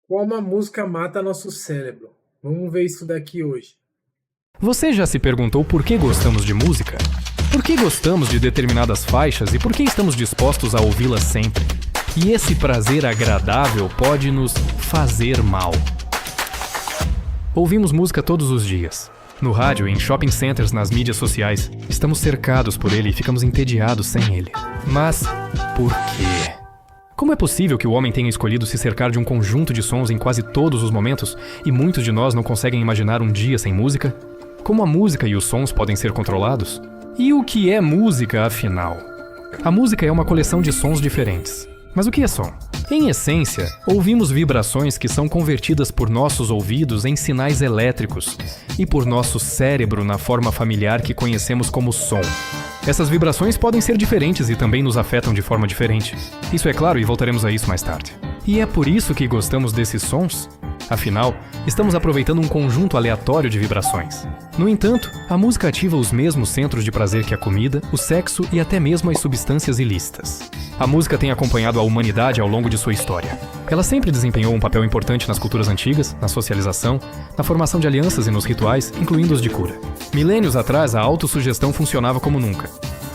Como a música mata nosso cérebro? Vamos ver isso daqui hoje. Você já se perguntou por que gostamos de música? Por que gostamos de determinadas faixas e por que estamos dispostos a ouvi-las sempre? E esse prazer agradável pode nos fazer mal. Ouvimos música todos os dias. No rádio, em shopping centers, nas mídias sociais. Estamos cercados por ele e ficamos entediados sem ele. Mas por quê? Como é possível que o homem tenha escolhido se cercar de um conjunto de sons em quase todos os momentos e muitos de nós não conseguem imaginar um dia sem música? Como a música e os sons podem ser controlados? E o que é música, afinal? A música é uma coleção de sons diferentes. Mas o que é som? Em essência, ouvimos vibrações que são convertidas por nossos ouvidos em sinais elétricos e por nosso cérebro na forma familiar que conhecemos como som. Essas vibrações podem ser diferentes e também nos afetam de forma diferente. Isso é claro e voltaremos a isso mais tarde. E é por isso que gostamos desses sons? Afinal, estamos aproveitando um conjunto aleatório de vibrações. No entanto, a música ativa os mesmos centros de prazer que a comida, o sexo e até mesmo as substâncias ilícitas. A música tem acompanhado a humanidade ao longo de sua história. Ela sempre desempenhou um papel importante nas culturas antigas, na socialização, na formação de alianças e nos rituais, incluindo os de cura. Milênios atrás, a autossugestão funcionava como nunca.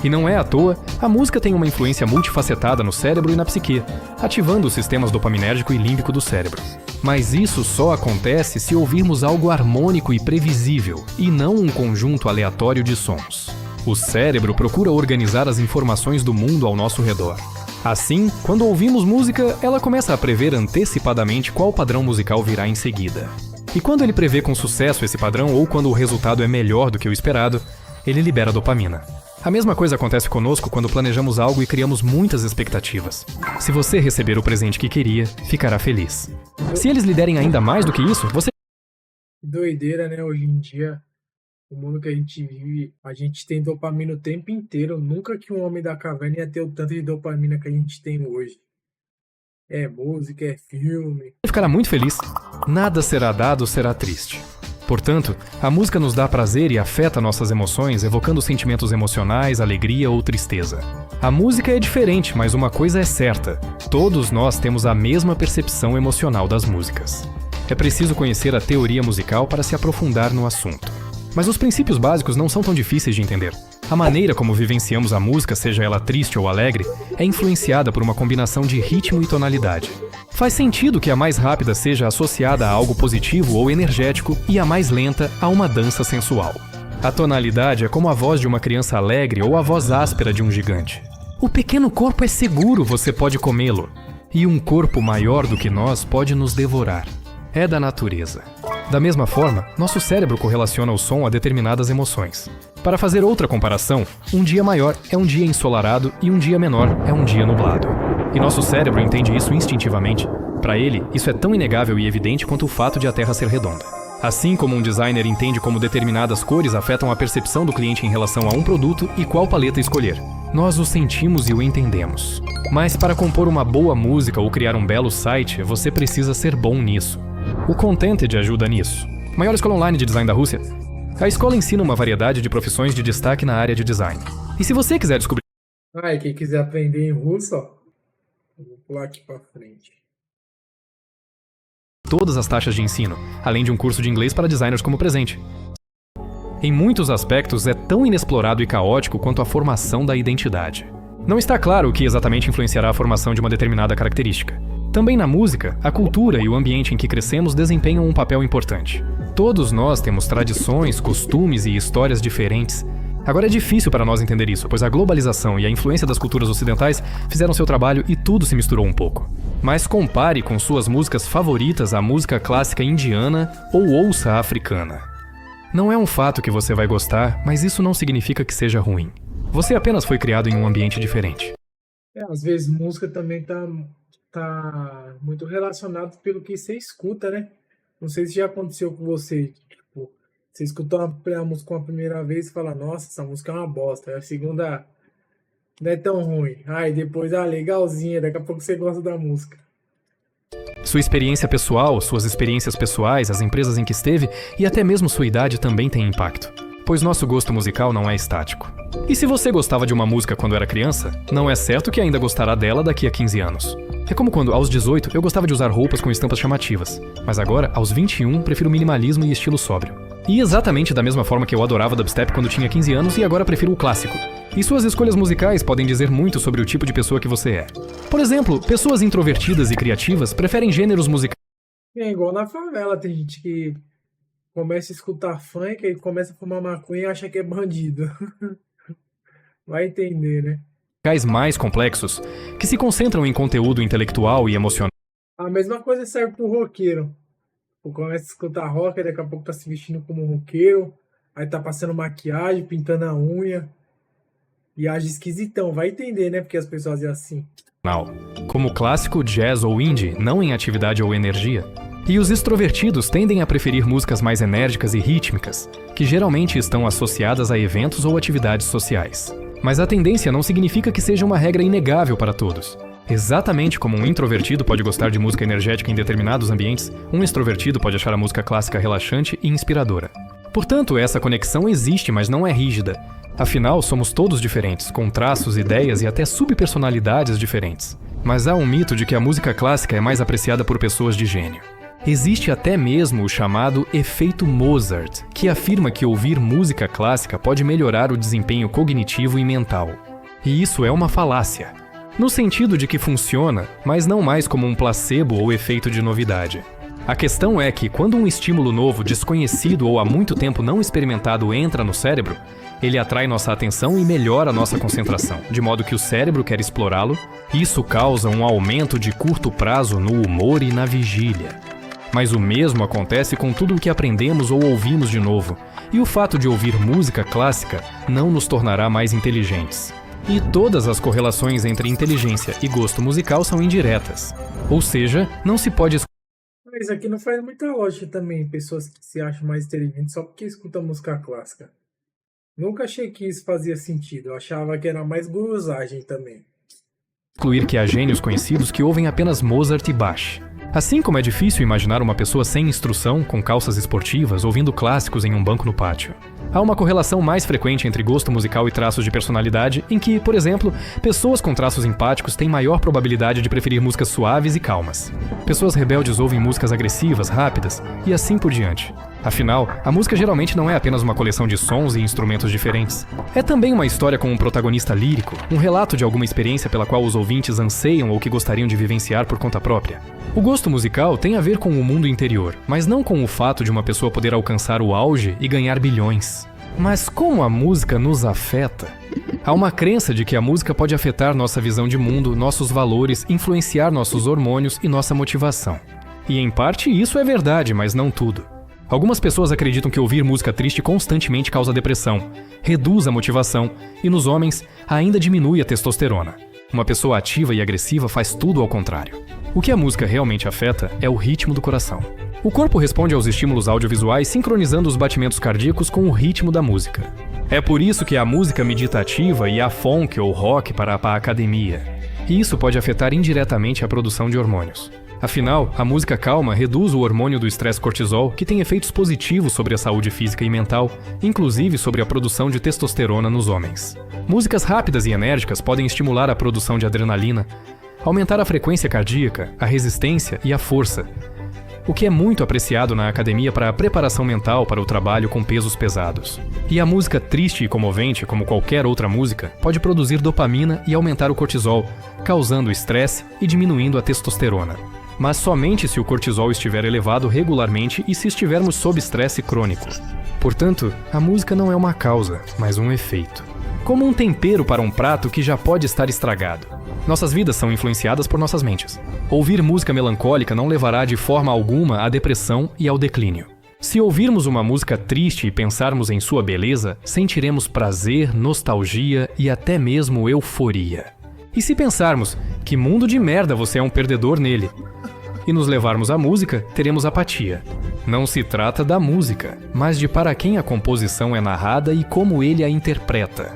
E não é à toa, a música tem uma influência multifacetada no cérebro e na psique, ativando os sistemas dopaminérgico e límbico do cérebro. Mas isso só acontece se ouvirmos algo harmônico e previsível, e não um conjunto aleatório de sons. O cérebro procura organizar as informações do mundo ao nosso redor. Assim, quando ouvimos música, ela começa a prever antecipadamente qual padrão musical virá em seguida. E quando ele prevê com sucesso esse padrão, ou quando o resultado é melhor do que o esperado, ele libera dopamina. A mesma coisa acontece conosco quando planejamos algo e criamos muitas expectativas. Se você receber o presente que queria, ficará feliz. Se eles lhe derem ainda mais do que isso, você... Doideira, né? Hoje em dia, o mundo que a gente vive, a gente tem dopamina o tempo inteiro. Nunca que um homem da caverna ia ter o tanto de dopamina que a gente tem hoje. É música, é filme. ficará muito feliz. Nada será dado, será triste. Portanto, a música nos dá prazer e afeta nossas emoções, evocando sentimentos emocionais, alegria ou tristeza. A música é diferente, mas uma coisa é certa: todos nós temos a mesma percepção emocional das músicas. É preciso conhecer a teoria musical para se aprofundar no assunto. Mas os princípios básicos não são tão difíceis de entender. A maneira como vivenciamos a música, seja ela triste ou alegre, é influenciada por uma combinação de ritmo e tonalidade. Faz sentido que a mais rápida seja associada a algo positivo ou energético e a mais lenta a uma dança sensual. A tonalidade é como a voz de uma criança alegre ou a voz áspera de um gigante. O pequeno corpo é seguro, você pode comê-lo. E um corpo maior do que nós pode nos devorar. É da natureza. Da mesma forma, nosso cérebro correlaciona o som a determinadas emoções. Para fazer outra comparação, um dia maior é um dia ensolarado e um dia menor é um dia nublado. E nosso cérebro entende isso instintivamente. Para ele, isso é tão inegável e evidente quanto o fato de a Terra ser redonda. Assim como um designer entende como determinadas cores afetam a percepção do cliente em relação a um produto e qual paleta escolher. Nós o sentimos e o entendemos. Mas para compor uma boa música ou criar um belo site, você precisa ser bom nisso. O Contented ajuda nisso. Maior escola online de design da Rússia. A escola ensina uma variedade de profissões de destaque na área de design. E se você quiser descobrir... E quem quiser aprender em russo, ó, eu vou pular aqui pra frente. Todas as taxas de ensino, além de um curso de inglês para designers como presente. Em muitos aspectos, é tão inexplorado e caótico quanto a formação da identidade. Não está claro o que exatamente influenciará a formação de uma determinada característica. Também na música, a cultura e o ambiente em que crescemos desempenham um papel importante. Todos nós temos tradições, costumes e histórias diferentes. Agora é difícil para nós entender isso, pois a globalização e a influência das culturas ocidentais fizeram seu trabalho e tudo se misturou um pouco. Mas compare com suas músicas favoritas a música clássica indiana ou ouça a africana. Não é um fato que você vai gostar, mas isso não significa que seja ruim. Você apenas foi criado em um ambiente diferente. Às vezes música também tá muito relacionado pelo que você escuta, né? Não sei se já aconteceu com você, tipo, você escutou a música uma primeira vez e fala, nossa, essa música é uma bosta. A segunda não é tão ruim. Aí depois, legalzinha, daqui a pouco você gosta da música. Sua experiência pessoal, suas experiências pessoais, as empresas em que esteve e até mesmo sua idade também têm impacto. Pois nosso gosto musical não é estático. E se você gostava de uma música quando era criança, não é certo que ainda gostará dela daqui a 15 anos. É como quando, aos 18, eu gostava de usar roupas com estampas chamativas, mas agora, aos 21, prefiro minimalismo e estilo sóbrio. E exatamente da mesma forma que eu adorava dubstep quando tinha 15 anos e agora prefiro o clássico. E suas escolhas musicais podem dizer muito sobre o tipo de pessoa que você é. Por exemplo, pessoas introvertidas e criativas preferem gêneros musicais. É igual na favela, tem gente que começa a escutar funk e começa a fumar maconha e acha que é bandido. Vai entender, né? Mais complexos, que se concentram em conteúdo intelectual e emocional. A mesma coisa serve pro roqueiro. O começa a escutar rock, aí daqui a pouco tá se vestindo como um roqueiro, aí tá passando maquiagem, pintando a unha, e age esquisitão. Vai entender, né? Porque as pessoas fazem assim. Como clássico, jazz ou indie, não em atividade ou energia. E os extrovertidos tendem a preferir músicas mais enérgicas e rítmicas, que geralmente estão associadas a eventos ou atividades sociais. Mas a tendência não significa que seja uma regra inegável para todos. Exatamente como um introvertido pode gostar de música energética em determinados ambientes, um extrovertido pode achar a música clássica relaxante e inspiradora. Portanto, essa conexão existe, mas não é rígida. Afinal, somos todos diferentes, com traços, ideias e até subpersonalidades diferentes. Mas há um mito de que a música clássica é mais apreciada por pessoas de gênio. Existe até mesmo o chamado efeito Mozart, que afirma que ouvir música clássica pode melhorar o desempenho cognitivo e mental. E isso é uma falácia, no sentido de que funciona, mas não mais como um placebo ou efeito de novidade. A questão é que, quando um estímulo novo, desconhecido ou há muito tempo não experimentado entra no cérebro, ele atrai nossa atenção e melhora nossa concentração, de modo que o cérebro quer explorá-lo. Isso causa um aumento de curto prazo no humor e na vigília. Mas o mesmo acontece com tudo o que aprendemos ou ouvimos de novo, e o fato de ouvir música clássica não nos tornará mais inteligentes. E todas as correlações entre inteligência e gosto musical são indiretas. Ou seja, não se pode Mas aqui não faz muita lógica também, pessoas que se acham mais inteligentes só porque escutam música clássica. Nunca achei que isso fazia sentido, eu achava que era mais gurusagem também. excluir que há gênios conhecidos que ouvem apenas Mozart e Bach. Assim como é difícil imaginar uma pessoa sem instrução, com calças esportivas, ouvindo clássicos em um banco no pátio. Há uma correlação mais frequente entre gosto musical e traços de personalidade, em que, por exemplo, pessoas com traços empáticos têm maior probabilidade de preferir músicas suaves e calmas. Pessoas rebeldes ouvem músicas agressivas, rápidas, e assim por diante. Afinal, a música geralmente não é apenas uma coleção de sons e instrumentos diferentes. É também uma história com um protagonista lírico, um relato de alguma experiência pela qual os ouvintes anseiam ou que gostariam de vivenciar por conta própria. O gosto musical tem a ver com o mundo interior, mas não com o fato de uma pessoa poder alcançar o auge e ganhar bilhões. Mas como a música nos afeta? Há uma crença de que a música pode afetar nossa visão de mundo, nossos valores, influenciar nossos hormônios e nossa motivação. E em parte isso é verdade, mas não tudo. Algumas pessoas acreditam que ouvir música triste constantemente causa depressão, reduz a motivação e, nos homens, ainda diminui a testosterona. Uma pessoa ativa e agressiva faz tudo ao contrário. O que a música realmente afeta é o ritmo do coração. O corpo responde aos estímulos audiovisuais sincronizando os batimentos cardíacos com o ritmo da música. É por isso que há música meditativa e há funk ou rock para a academia. E isso pode afetar indiretamente a produção de hormônios. Afinal, a música calma reduz o hormônio do estresse cortisol, que tem efeitos positivos sobre a saúde física e mental, inclusive sobre a produção de testosterona nos homens. Músicas rápidas e enérgicas podem estimular a produção de adrenalina, aumentar a frequência cardíaca, a resistência e a força, o que é muito apreciado na academia para a preparação mental para o trabalho com pesos pesados. E a música triste e comovente, como qualquer outra música, pode produzir dopamina e aumentar o cortisol, causando estresse e diminuindo a testosterona. Mas somente se o cortisol estiver elevado regularmente e se estivermos sob estresse crônico. Portanto, a música não é uma causa, mas um efeito. Como um tempero para um prato que já pode estar estragado. Nossas vidas são influenciadas por nossas mentes. Ouvir música melancólica não levará de forma alguma à depressão e ao declínio. Se ouvirmos uma música triste e pensarmos em sua beleza, sentiremos prazer, nostalgia e até mesmo euforia. E se pensarmos, que mundo de merda, você é um perdedor nele, e nos levarmos à música, teremos apatia. Não se trata da música, mas de para quem a composição é narrada e como ele a interpreta.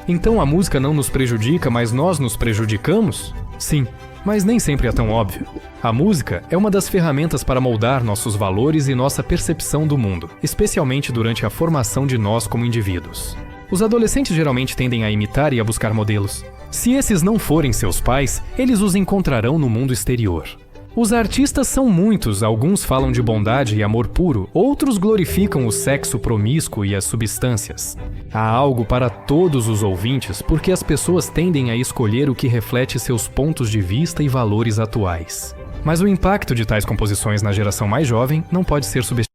Então a música não nos prejudica, mas nós nos prejudicamos? Sim, mas nem sempre é tão óbvio. A música é uma das ferramentas para moldar nossos valores e nossa percepção do mundo, especialmente durante a formação de nós como indivíduos. Os adolescentes geralmente tendem a imitar e a buscar modelos. Se esses não forem seus pais, eles os encontrarão no mundo exterior. Os artistas são muitos, alguns falam de bondade e amor puro, outros glorificam o sexo promíscuo e as substâncias. Há algo para todos os ouvintes, porque as pessoas tendem a escolher o que reflete seus pontos de vista e valores atuais. Mas o impacto de tais composições na geração mais jovem não pode ser subestimado.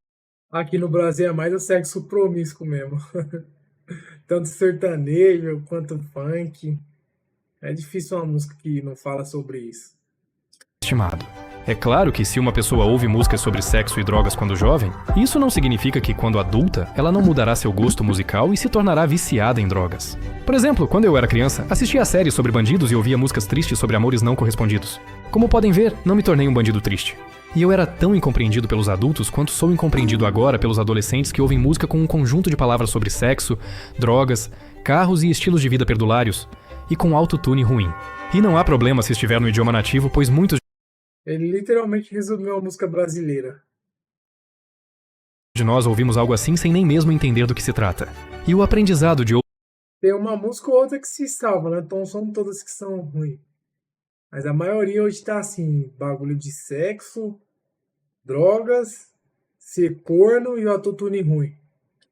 Aqui no Brasil é mais o sexo promíscuo mesmo. Tanto sertanejo quanto funk. É difícil uma música que não fala sobre isso. É claro que se uma pessoa ouve músicas sobre sexo e drogas quando jovem, isso não significa que quando adulta, ela não mudará seu gosto musical e se tornará viciada em drogas. Por exemplo, quando eu era criança, assistia a séries sobre bandidos e ouvia músicas tristes sobre amores não correspondidos. Como podem ver, não me tornei um bandido triste. E eu era tão incompreendido pelos adultos quanto sou incompreendido agora pelos adolescentes que ouvem música com um conjunto de palavras sobre sexo, drogas, carros e estilos de vida perdulários, e com autotune ruim. E não há problema se estiver no idioma nativo, pois muitos Ele literalmente resumiu a música brasileira. de nós ouvimos algo assim sem nem mesmo entender do que se trata. E o aprendizado de Tem uma música ou outra que se salva, né? Então são todas que são ruins. Mas a maioria hoje tá assim, bagulho de sexo, drogas, ser corno e o autotune ruim.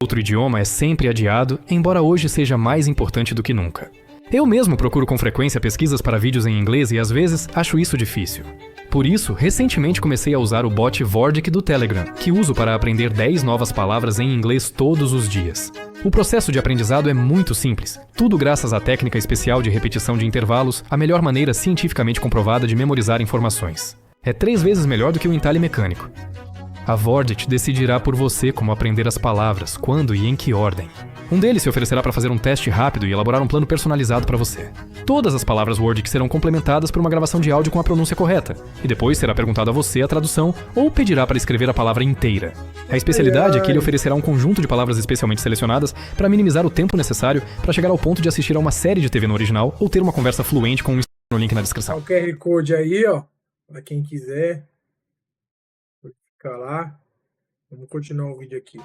outro idioma é sempre adiado, embora hoje seja mais importante do que nunca. Eu mesmo procuro com frequência pesquisas para vídeos em inglês e às vezes acho isso difícil. Por isso, recentemente comecei a usar o bot Vordic do Telegram, que uso para aprender 10 novas palavras em inglês todos os dias. O processo de aprendizado é muito simples, tudo graças à técnica especial de repetição de intervalos, a melhor maneira cientificamente comprovada de memorizar informações. É 3 vezes melhor do que o entalhe mecânico. A Vordic decidirá por você como aprender as palavras, quando e em que ordem. Um deles se oferecerá para fazer um teste rápido e elaborar um plano personalizado para você. Todas as palavras Wordic serão complementadas por uma gravação de áudio com a pronúncia correta, e depois será perguntado a você a tradução ou pedirá para escrever a palavra inteira. A especialidade é que ele oferecerá um conjunto de palavras especialmente selecionadas para minimizar o tempo necessário para chegar ao ponto de assistir a uma série de TV no original ou ter uma conversa fluente com um no link na descrição. O QR Code aí, ó, para quem quiser. Vou ficar lá. Vamos continuar o vídeo aqui.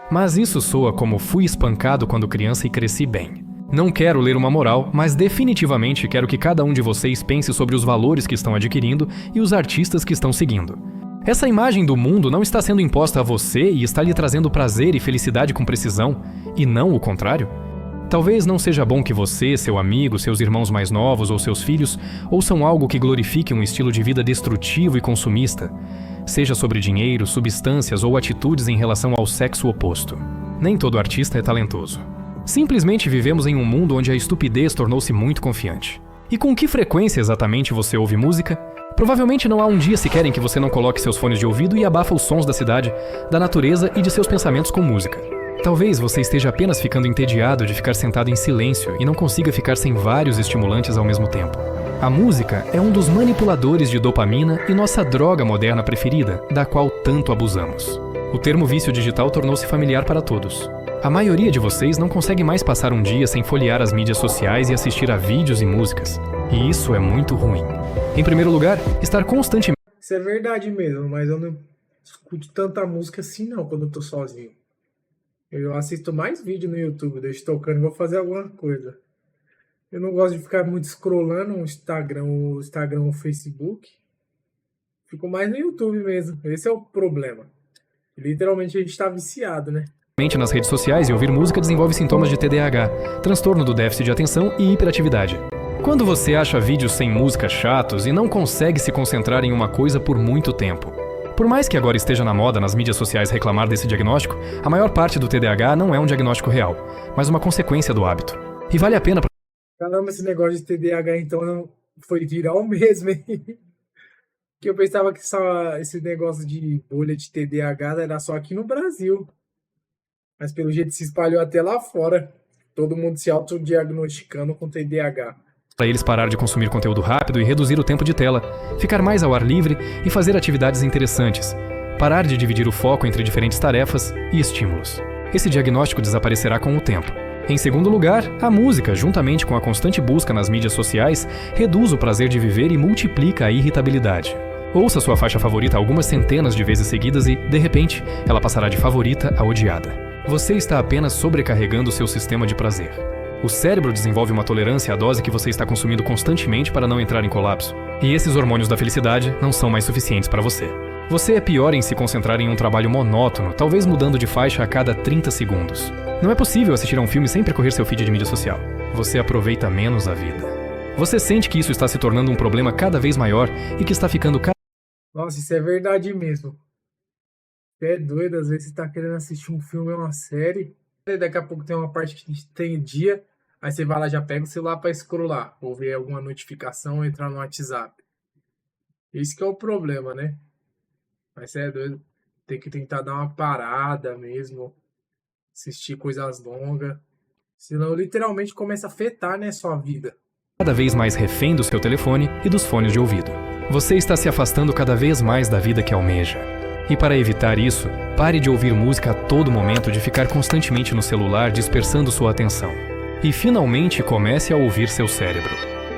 Mas isso soa como fui espancado quando criança e cresci bem. Não quero ler uma moral, mas definitivamente quero que cada um de vocês pense sobre os valores que estão adquirindo e os artistas que estão seguindo. Essa imagem do mundo não está sendo imposta a você e está lhe trazendo prazer e felicidade com precisão, e não o contrário? Talvez não seja bom que você, seu amigo, seus irmãos mais novos ou seus filhos ouçam algo que glorifique um estilo de vida destrutivo e consumista, seja sobre dinheiro, substâncias ou atitudes em relação ao sexo oposto. Nem todo artista é talentoso. Simplesmente vivemos em um mundo onde a estupidez tornou-se muito confiante. E com que frequência exatamente você ouve música? Provavelmente não há um dia sequer em que você não coloque seus fones de ouvido e abafa os sons da cidade, da natureza e de seus pensamentos com música. Talvez você esteja apenas ficando entediado de ficar sentado em silêncio e não consiga ficar sem vários estimulantes ao mesmo tempo. A música é um dos manipuladores de dopamina e nossa droga moderna preferida, da qual tanto abusamos. O termo vício digital tornou-se familiar para todos. A maioria de vocês não consegue mais passar um dia sem folhear as mídias sociais e assistir a vídeos e músicas. E isso é muito ruim. Em primeiro lugar, estar constantemente... Isso é verdade mesmo, mas eu não escuto tanta música assim não quando eu tô sozinho. Eu assisto mais vídeo no YouTube, deixo tocando e vou fazer alguma coisa. Eu não gosto de ficar muito scrollando o Instagram ou o Facebook. Fico mais no YouTube mesmo. Esse é o problema. Literalmente a gente tá viciado, né? nas redes sociais e ouvir música desenvolve sintomas de TDAH, transtorno do déficit de atenção e hiperatividade. Quando você acha vídeos sem música chatos e não consegue se concentrar em uma coisa por muito tempo. Por mais que agora esteja na moda nas mídias sociais reclamar desse diagnóstico, a maior parte do TDAH não é um diagnóstico real, mas uma consequência do hábito. E vale a pena... Caramba, esse negócio de TDAH então não foi viral mesmo, hein? Que eu pensava que só esse negócio de bolha de TDAH era só aqui no Brasil. Mas pelo jeito se espalhou até lá fora. Todo mundo se autodiagnosticando com TDAH. Para eles parar de consumir conteúdo rápido e reduzir o tempo de tela, ficar mais ao ar livre e fazer atividades interessantes, parar de dividir o foco entre diferentes tarefas e estímulos. Esse diagnóstico desaparecerá com o tempo. Em segundo lugar, a música, juntamente com a constante busca nas mídias sociais, reduz o prazer de viver e multiplica a irritabilidade. Ouça sua faixa favorita algumas centenas de vezes seguidas e, de repente, ela passará de favorita a odiada. Você está apenas sobrecarregando seu sistema de prazer. O cérebro desenvolve uma tolerância à dose que você está consumindo constantemente para não entrar em colapso. E esses hormônios da felicidade não são mais suficientes para você. Você é pior em se concentrar em um trabalho monótono, talvez mudando de faixa a cada 30 segundos. Não é possível assistir a um filme sem percorrer seu feed de mídia social. Você aproveita menos a vida. Você sente que isso está se tornando um problema cada vez maior e que está ficando cada... Nossa, isso é verdade mesmo. Você é doido, às vezes você tá querendo assistir um filme ou uma série, e daqui a pouco tem uma parte que tem dia, aí você vai lá, já pega o celular pra scrollar, ou ver alguma notificação ou entrar no WhatsApp. Esse que é o problema, né? Mas você é doido. Tem que tentar dar uma parada mesmo, assistir coisas longas, senão literalmente começa a afetar, né, sua vida. cada vez mais refém do seu telefone e dos fones de ouvido. Você está se afastando cada vez mais da vida que almeja. E para evitar isso, pare de ouvir música a todo momento, de ficar constantemente no celular dispersando sua atenção. E finalmente comece a ouvir seu cérebro.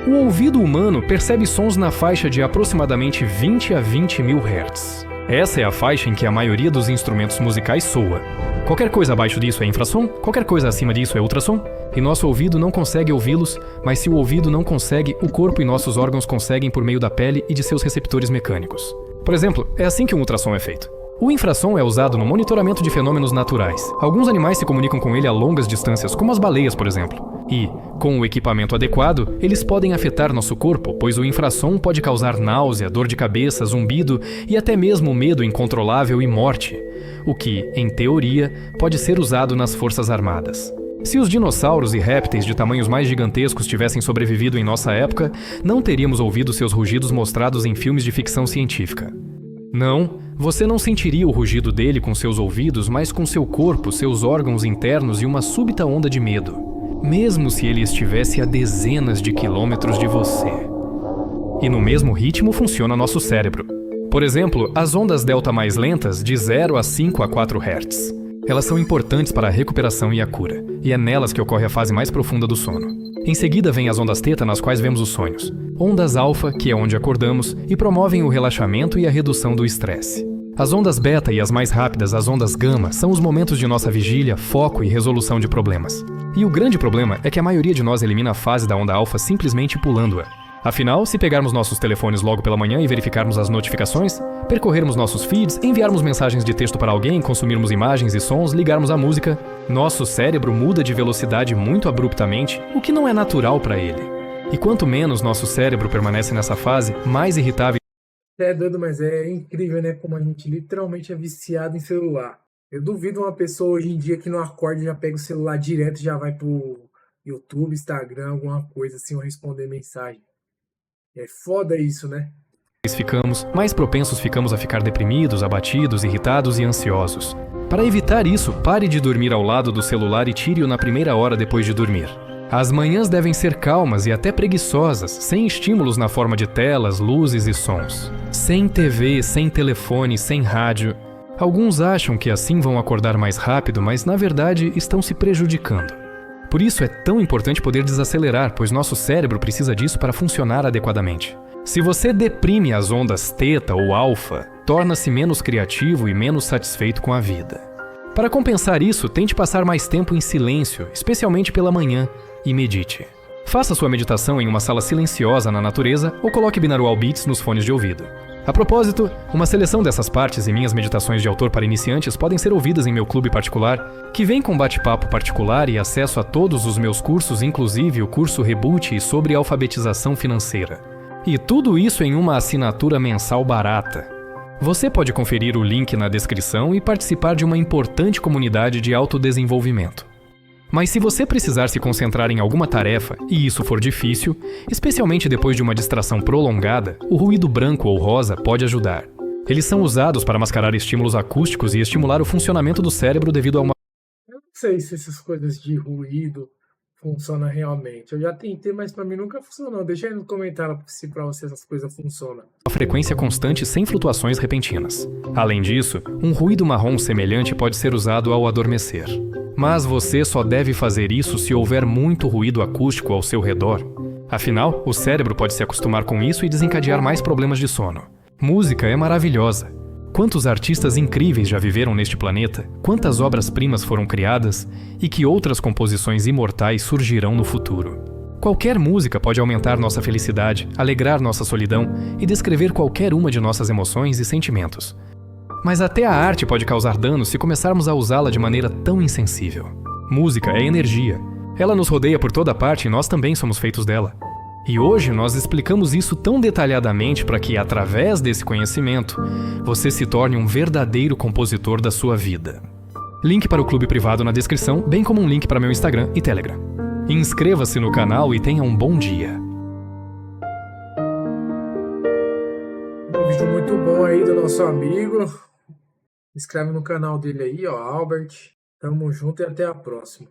O ouvido humano percebe sons na faixa de aproximadamente 20 a 20 mil Hz. Essa é a faixa em que a maioria dos instrumentos musicais soa. Qualquer coisa abaixo disso é infrassom, qualquer coisa acima disso é ultrassom, e nosso ouvido não consegue ouvi-los, mas se o ouvido não consegue, o corpo e nossos órgãos conseguem por meio da pele e de seus receptores mecânicos. Por exemplo, é assim que um ultrassom é feito. O infrassom é usado no monitoramento de fenômenos naturais. Alguns animais se comunicam com ele a longas distâncias, como as baleias, por exemplo. E, com o equipamento adequado, eles podem afetar nosso corpo, pois o infrassom pode causar náusea, dor de cabeça, zumbido e até mesmo medo incontrolável e morte, o que, em teoria, pode ser usado nas Forças Armadas. Se os dinossauros e répteis de tamanhos mais gigantescos tivessem sobrevivido em nossa época, não teríamos ouvido seus rugidos mostrados em filmes de ficção científica. Não, você não sentiria o rugido dele com seus ouvidos, mas com seu corpo, seus órgãos internos e uma súbita onda de medo, mesmo se ele estivesse a dezenas de quilômetros de você. E no mesmo ritmo funciona nosso cérebro. Por exemplo, as ondas delta mais lentas, de 0 a 5 a 4 Hz. Elas são importantes para a recuperação e a cura, e é nelas que ocorre a fase mais profunda do sono. Em seguida vem as ondas teta, nas quais vemos os sonhos. Ondas alfa, que é onde acordamos, e promovem o relaxamento e a redução do estresse. As ondas beta e as mais rápidas, as ondas gama, são os momentos de nossa vigília, foco e resolução de problemas. E o grande problema é que a maioria de nós elimina a fase da onda alfa simplesmente pulando-a. Afinal, se pegarmos nossos telefones logo pela manhã e verificarmos as notificações, percorrermos nossos feeds, enviarmos mensagens de texto para alguém, consumirmos imagens e sons, ligarmos a música, nosso cérebro muda de velocidade muito abruptamente, o que não é natural para ele. E quanto menos nosso cérebro permanece nessa fase, mais irritável... É doido, mas é incrível, né? Como a gente literalmente é viciado em celular. Eu duvido uma pessoa hoje em dia que não acorde, já pega o celular direto e já vai pro YouTube, Instagram, alguma coisa assim, ou responder mensagem. É foda isso, né? mais propensos ficamos a ficar deprimidos, abatidos, irritados e ansiosos. Para evitar isso, pare de dormir ao lado do celular e tire-o na primeira hora depois de dormir. As manhãs devem ser calmas e até preguiçosas, sem estímulos na forma de telas, luzes e sons. Sem TV, sem telefone, sem rádio. Alguns acham que assim vão acordar mais rápido, mas na verdade estão se prejudicando. Por isso é tão importante poder desacelerar, pois nosso cérebro precisa disso para funcionar adequadamente. Se você deprime as ondas teta ou alfa, torna-se menos criativo e menos satisfeito com a vida. Para compensar isso, tente passar mais tempo em silêncio, especialmente pela manhã, e medite. Faça sua meditação em uma sala silenciosa na natureza ou coloque binaural beats nos fones de ouvido. A propósito, uma seleção dessas partes e minhas meditações de autor para iniciantes podem ser ouvidas em meu clube particular, que vem com bate-papo particular e acesso a todos os meus cursos, inclusive o curso Reboot e sobre alfabetização financeira. E tudo isso em uma assinatura mensal barata. Você pode conferir o link na descrição e participar de uma importante comunidade de autodesenvolvimento. Mas se você precisar se concentrar em alguma tarefa, e isso for difícil, especialmente depois de uma distração prolongada, o ruído branco ou rosa pode ajudar. Eles são usados para mascarar estímulos acústicos e estimular o funcionamento do cérebro devido a uma... Eu não sei se essas coisas de ruído funcionam realmente. Eu já tentei, mas pra mim nunca funcionou. Deixa aí no comentário se pra você essas coisas funcionam. Uma frequência constante sem flutuações repentinas. Além disso, um ruído marrom semelhante pode ser usado ao adormecer. Mas você só deve fazer isso se houver muito ruído acústico ao seu redor. Afinal, o cérebro pode se acostumar com isso e desencadear mais problemas de sono. Música é maravilhosa. Quantos artistas incríveis já viveram neste planeta, quantas obras-primas foram criadas e que outras composições imortais surgirão no futuro. Qualquer música pode aumentar nossa felicidade, alegrar nossa solidão e descrever qualquer uma de nossas emoções e sentimentos. Mas até a arte pode causar dano se começarmos a usá-la de maneira tão insensível. Música é energia. Ela nos rodeia por toda parte e nós também somos feitos dela. E hoje nós explicamos isso tão detalhadamente para que, através desse conhecimento, você se torne um verdadeiro compositor da sua vida. Link para o clube privado na descrição, bem como um link para meu Instagram e Telegram. Inscreva-se no canal e tenha um bom dia. Um vídeo muito bom aí do nosso amigo. Inscreve no canal dele aí, ó, Albert. Tamo junto e até a próxima.